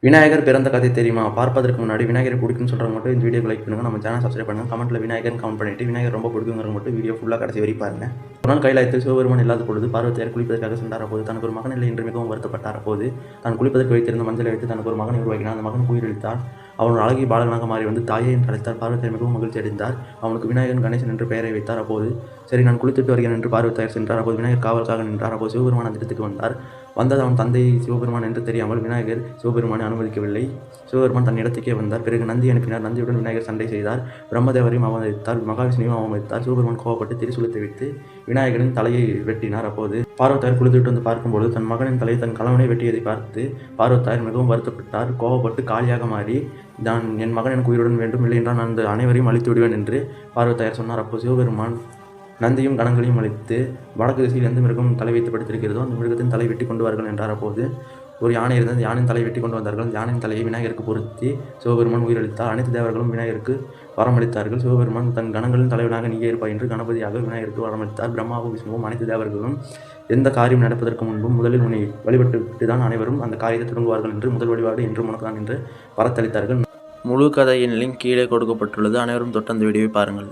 விநாயகர் பிறந்த கதை தெரியுமா? பார்ப்பதற்கு முன்னாடி விநாயகரை பிடிக்குன்னு சொல்கிறவங்க மட்டும் இந்த வீடியோக்கு லைக் பண்ணுங்கள். நம்ம சேனல் சப்ஸ்கிரைப் பண்ணுங்கள். கமெண்ட்டில் விநாயகர்னு கமெண்ட் பண்ணிவிட்டு விநாயகர் ரொம்ப பிடிக்குங்கிறவங்க மட்டும் வீடியோ ஃபுல்லாக கடைசி வரை பாருங்கள். ஒரு நாள் கைலாயத்தில் சிவபெருமான் இல்லாத பொழுது பார்வதியார் குளிப்பதற்காக சென்றார். போது தனக்கு ஒரு மகன் இல்லை என்று மிகவும் வருத்தப்பட்டார். போது தான் குளிப்பதற்கு வைத்திருந்த மஞ்சளை வைத்து தனக்கு ஒரு மகனை உருவாக்கினார். அந்த மகன் உயிரிழத்தார். அவன் அழகிய பாலகனாக மாறி வந்து தாயை என்று அழைத்தார். பார்வதியார் மிகவும் மகிழ்ச்சி அடைந்தார். அவனுக்கு விநாயகன் கணேசன் என்று பெயரை வைத்தார். அப்போது சரி நான் குளித்துட்டு வருகிறேன் என்று பார்வதியார் சென்றார். அப்போது விநாயகர் காவலுக்காக நின்றார். அப்போது சிவபெருமான் அந்த இடத்துக்கு வந்தார். வந்தது அவன் தந்தை சிவபெருமான் என்று தெரியாமல் விநாயகர் சிவபெருமானை அனுமதிக்கவில்லை. சிவபெருமான் தன் இடத்துக்கே வந்தார். பிறகு நந்தி அனுப்பினார். நந்தியுடன் விநாயகர் சண்டை செய்தார். பிரம்மதேவரையும் அவமதித்தார். மகாவிஷ்ணுவையும் அவமதித்தார். சிவபெருமான் கோவப்பட்டு திரிசூலத்தை வைத்து விநாயகரின் தலையை வெட்டினார். அப்போது பார்வதியார் குளித்துவிட்டு வந்து பார்க்கும்போது தன் மகனின் தலையை தன் கணவனை வெட்டியதை பார்த்து பார்வதியார் மிகவும் வருத்தப்பட்டார். கோவப்பட்டு காளியாக மாறி நான் என் மகன் எனக்கு உயிருடன் வேண்டும், இல்லை என்றால் நான் அந்த அனைவரையும் அழித்து விடுவேன் என்று பார்வதியார் சொன்னார். அப்போது சிவபெருமான் நந்தியும் கணங்களையும் அழித்து வடக்கு திசையில் எந்த மிருகம் தலை வைத்து படுத்திருக்கிறதோ அந்த மிருகத்தின் தலை வெட்டி கொண்டு வார்கள் என்றார். அப்போது ஒரு யானை இருந்தது. யானையின் தலை வெட்டி கொண்டு வந்தார்கள். யானையின் தலையை விநாயகருக்கு பொருத்தி சிவபெருமான் உயிரளித்தார். அனைத்து தேவர்களும் விநாயகருக்கு வரமளித்தார்கள். சிவபெருமான் தன் கணங்களின் தலைவனாக நீயே இருப்பாய் என்று கணபதியாக விநாயகருக்கு வரமளித்தார். பிரம்மாவும் விஷ்ணுவும் அனைத்து தேவர்களும் எந்த காரியம் நடப்பதற்கு முன்பும் முதலில் உன்னை வழிபட்டு தான் அனைவரும் அந்த காரியத்தை தொடங்குவார்கள் என்று முதல் வழிபாடு என்று உனக்குதான் என்று பரத்தளித்தார்கள். முழு கதையின் லிங்க் கீழே கொடுக்கப்பட்டுள்ளது. அனைவரும் தொட்டு அந்த வீடியோவை பாருங்கள்.